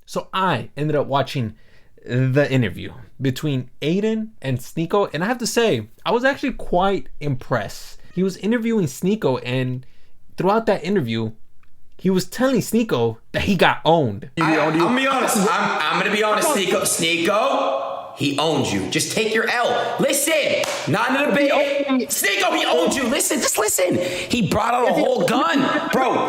So I ended up watching the interview between Adin and Sneako, and I have to say, I was actually quite impressed. He was interviewing Sneako, and throughout that interview, he was telling Sneako that he got owned. I'm gonna be honest. I'm gonna be honest, Sneako. Sneako, he owns you. Just take your L. Listen, not in a debate. Sneako, he owns you. Listen, just listen. He brought out a whole gun, bro.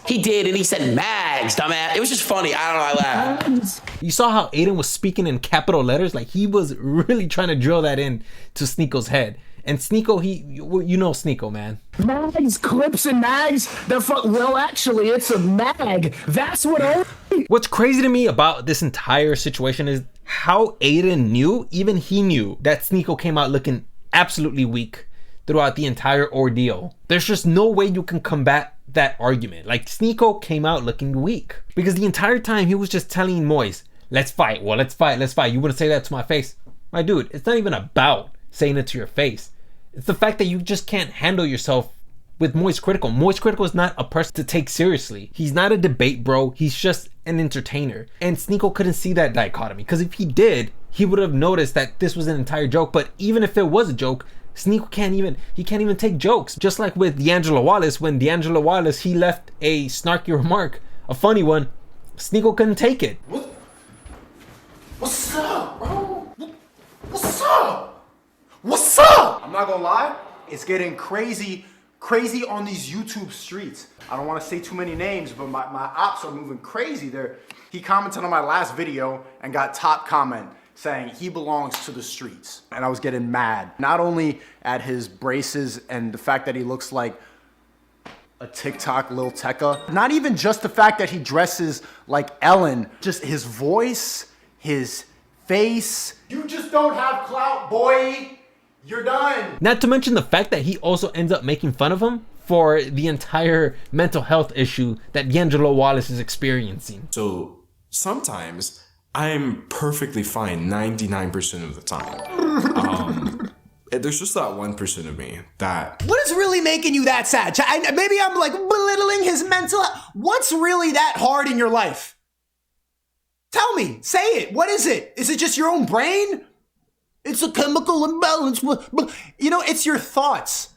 He did, and he said, "Mags, dumbass." It was just funny. I don't know. I laughed. You saw how Adin was speaking in capital letters, like he was really trying to drill that in to Sneako's head. And Sneako, you know Sneako, man. Mags, clips and mags. Well, actually, it's a mag. That's what. What's crazy to me about this entire situation is how Adin knew, even he knew, that Sneako came out looking absolutely weak throughout the entire ordeal. There's just no way you can combat that argument. Like, Sneako came out looking weak because the entire time he was just telling Moise, let's fight. Well, let's fight. Let's fight. You wouldn't say that to my face. My dude, it's not even about saying it to your face. It's the fact that you just can't handle yourself with Moise Critikal. Moise Critikal is not a person to take seriously. He's not a debate bro. He's just an entertainer. And Sneako couldn't see that dichotomy, because if he did, he would have noticed that this was an entire joke. But even if it was a joke, Sneako can't even take jokes. Just like with D'Angelo Wallace, when D'Angelo Wallace, he left a snarky remark, a funny one, Sneako couldn't take it. What's up, bro? What's up? What's up? I'm not gonna lie, it's getting crazy on these YouTube streets. I don't want to say too many names, but my ops are moving crazy. He commented on my last video and got top comment saying he belongs to the streets. And I was getting mad. Not only at his braces and the fact that he looks like a TikTok Lil Tecca, not even just the fact that he dresses like Ellen, just his voice, his face. You just don't have clout, boy. You're done. Not to mention the fact that he also ends up making fun of him for the entire mental health issue that D'Angelo Wallace is experiencing. So sometimes I'm perfectly fine 99% of the time. There's just that 1% of me that... What is really making you that sad? Maybe I'm like belittling his mental... What's really that hard in your life? Tell me, say it. What is it? Is it just your own brain? It's a chemical imbalance. You know, it's your thoughts.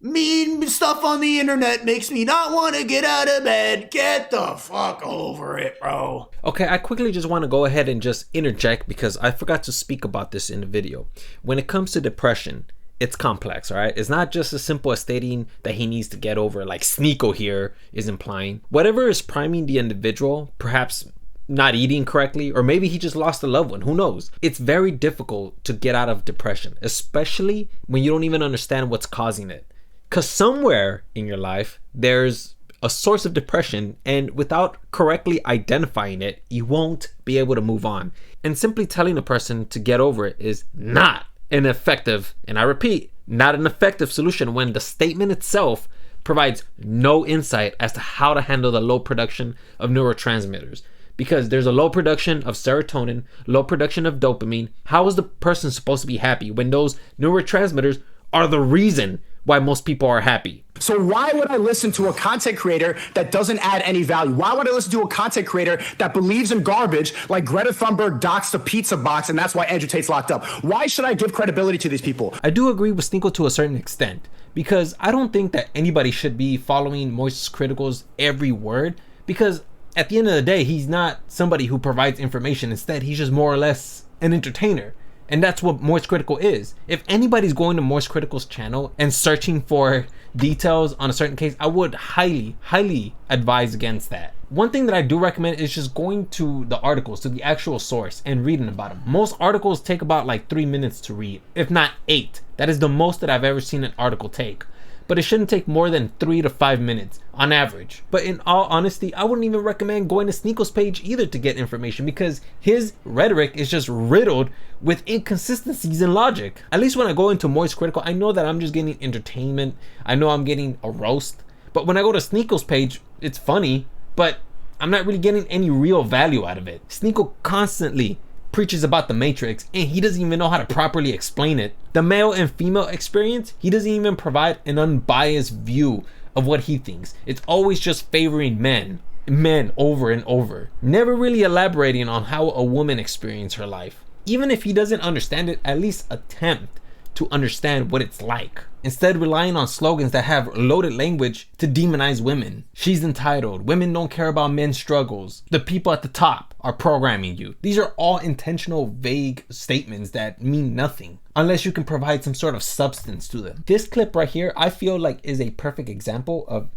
Mean stuff on the internet makes me not want to get out of bed. Get the fuck over it, bro. Okay, I quickly just want to go ahead and just interject because I forgot to speak about this in the video. When it comes to depression, it's complex, all right? It's not just as simple as stating that he needs to get over, like Sneako here is implying. Whatever is priming the individual, perhaps not eating correctly, or maybe he just lost a loved one, who knows? It's very difficult to get out of depression, especially when you don't even understand what's causing it. Because somewhere in your life, there's a source of depression, and without correctly identifying it, you won't be able to move on. And simply telling a person to get over it is not an effective, and I repeat, not an effective solution when the statement itself provides no insight as to how to handle the low production of neurotransmitters. Because there's a low production of serotonin, low production of dopamine. How is the person supposed to be happy when those neurotransmitters are the reason why most people are happy? So why would I listen to a content creator that doesn't add any value? Why would I listen to a content creator that believes in garbage like Greta Thunberg doxed a pizza box and that's why Andrew Tate's locked up? Why should I give credibility to these people? I do agree with Sneako to a certain extent, because I don't think that anybody should be following Moise Critikal's every word, because at the end of the day, he's not somebody who provides information. Instead, he's just more or less an entertainer. And that's what Moise Critikal is. If anybody's going to Moise Critikal's channel and searching for details on a certain case, I would highly advise against that. One thing that I do recommend is just going to the articles, to the actual source, and reading about them. Most articles take about like 3 minutes to read, if not 8. That is the most that I've ever seen an article take. But it shouldn't take more than 3 to 5 minutes on average. But in all honesty, I wouldn't even recommend going to Sneako's page either to get information, because his rhetoric is just riddled with inconsistencies in logic. At least when I go into Moise Critikal, I know that I'm just getting entertainment. I know I'm getting a roast. But when I go to Sneako's page, it's funny, but I'm not really getting any real value out of it. Sneako constantly preaches about the Matrix, and he doesn't even know how to properly explain it. The male and female experience, he doesn't even provide an unbiased view of what he thinks. It's always just favoring men men over and over, never really elaborating on how a woman experienced her life. Even if he doesn't understand it, at least attempt to understand what it's like. Instead, relying on slogans that have loaded language to demonize women. She's entitled. Women don't care about men's struggles. The people at the top are programming you. These are all intentional, vague statements that mean nothing unless you can provide some sort of substance to them. This clip right here, I feel like is a perfect example of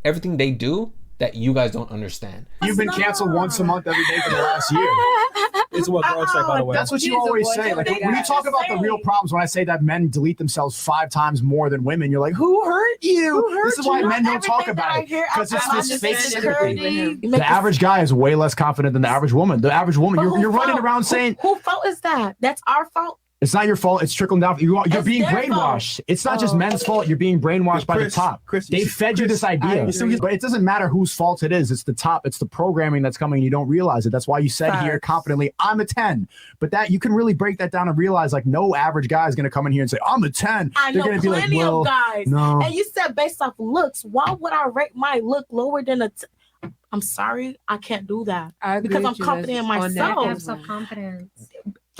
everything they do that you guys don't understand. You've been canceled once a month every day for the last year. This is what girls say, by the way. That's what you always say. Like when you talk about the real problems, when I say that men delete themselves 5 times more than women, you're like, who hurt you? This is why men don't talk about it, because it's this fake sympathy. The average guy is way less confident than the average woman. The average woman, you're running around saying, whose fault is that? That's our fault. it's not your fault. It's trickling down. You're being brainwashed. Fault. It's not just men's fault. You're being brainwashed by the top. They fed you this idea. But it doesn't matter whose fault it is. It's the top. It's the programming that's coming. You don't realize it. That's why you said here confidently, I'm a 10. But that you can really break that down and realize like no average guy is going to come in here and say, I'm a 10. I know plenty of guys. No. And you said based off looks. Why would I rate my look lower than a 10? I'm sorry. I can't do that. Because I'm confident in myself. Have some confidence.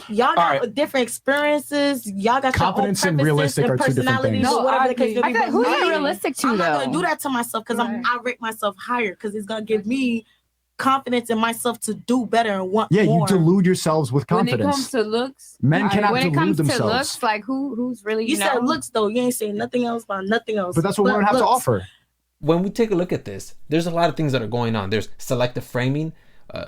Y'all got different experiences. Y'all got confidence your own and realistic are two different things. No, I feel who's realistic to I'm though? not gonna do that to myself because I rate myself higher because it's gonna give me confidence in myself to do better and want more. You delude yourselves with confidence. When it comes to looks, men cannot when delude it comes themselves. to looks, like who's really you said looks though. You ain't saying nothing else about nothing else. But that's what women have to offer. When we take a look at this, there's a lot of things that are going on. There's selective framing,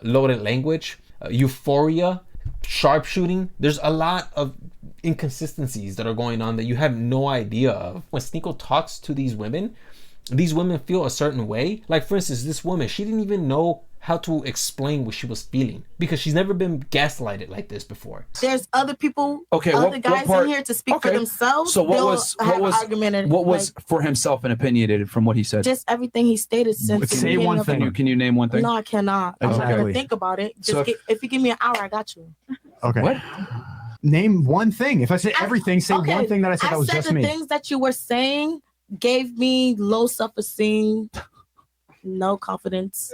loaded language, euphoria, sharpshooting. There's a lot of inconsistencies that are going on that you have no idea of. When Sneako talks to these women feel a certain way. Like for instance, this woman, she didn't even know how to explain what she was feeling because she's never been gaslighted like this before. There's other people, other guys in here to speak for themselves. So what was for himself and opinionated from what he said? Just everything he stated since. Say one thing. Can you name one thing? No, I cannot. Exactly. I'm not gonna think about it. If you give me an hour, I got you. Okay. What? Name one thing. If I say everything, say one thing that I said that was just me. The things that you were saying gave me low self-esteem, no confidence.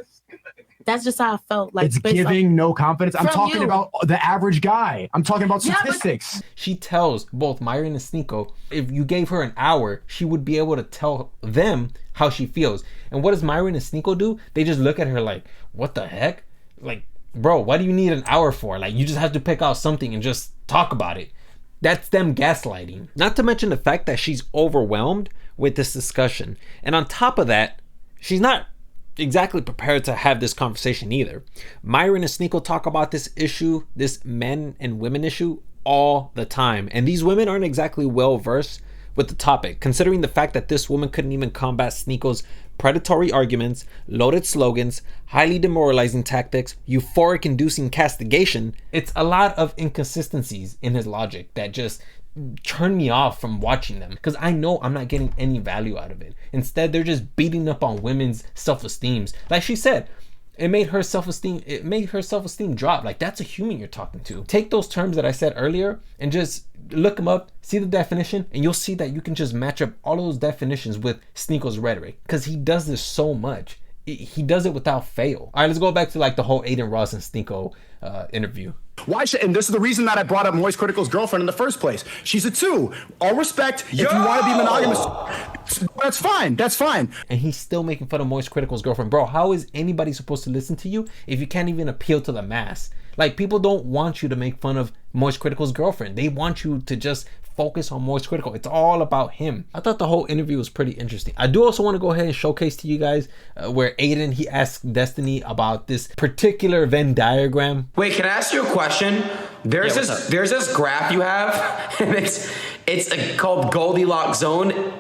That's just how I felt. Like it's giving no confidence. I'm talking about the average guy. I'm talking about statistics. She tells both Myron and Sneako, if you gave her an hour, she would be able to tell them how she feels. And what does Myron and Sneako do? They just look at her like, what the heck? Like, bro, what do you need an hour for? Like, you just have to pick out something and just talk about it. That's them gaslighting. Not to mention the fact that she's overwhelmed with this discussion. And on top of that, she's not exactly prepared to have this conversation either. Myron and Sneako talk about this issue, this men and women issue, all the time. And these women aren't exactly well versed with the topic, considering the fact that this woman couldn't even combat Sneako's predatory arguments, loaded slogans, highly demoralizing tactics, euphoric inducing castigation. It's a lot of inconsistencies in his logic that just turn me off from watching them because I know I'm not getting any value out of it. Instead, they're just beating up on women's self-esteems. Like she said, it made her self-esteem drop. Like, that's a human you're talking to. Take those terms that I said earlier and just look them up, see the definition, and you'll see that you can just match up all those definitions with Sneako's rhetoric because he does this so much. He does it without fail. All right, let's go back to like the whole Adin Ross and Sneako interview. Why should, and this is the reason that I brought up Moist Critical's girlfriend in the first place. She's a 2. All respect. If you want to be monogamous, that's fine. That's fine. And he's still making fun of Moist Critical's girlfriend. Bro, how is anybody supposed to listen to you if you can't even appeal to the mass? Like, people don't want you to make fun of Moist Critical's girlfriend. They want you to just focus on Moist Critical. It's all about him. I thought the whole interview was pretty interesting. I do also want to go ahead and showcase to you guys where Adin, he asked Destiny about this particular Venn diagram. Wait, can I ask you a question? There's this graph you have, and it's called Goldilocks zone.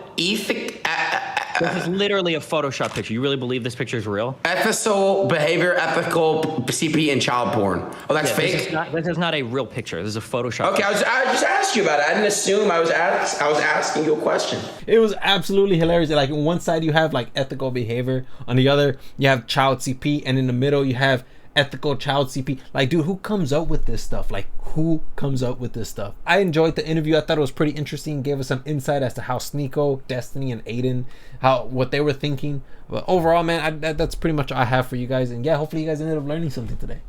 This is literally a Photoshop picture. You really believe this picture is real? Ethical behavior, ethical CP, and child porn. Oh, that's fake? This is not a real picture. This is a Photoshop Okay, picture. I just asked you about it. I didn't assume. I was asking you a question. It was absolutely hilarious. Like, on one side you have like ethical behavior, on the other you have child CP, and in the middle you have ethical child CP. Like, dude, who comes up with this stuff? Like, who comes up with this stuff? I enjoyed the interview. I thought it was pretty interesting. Gave us some insight as to how Sneako, Destiny, and Adin, what they were thinking. But overall, man, that's pretty much all I have for you guys. And yeah, hopefully you guys ended up learning something today.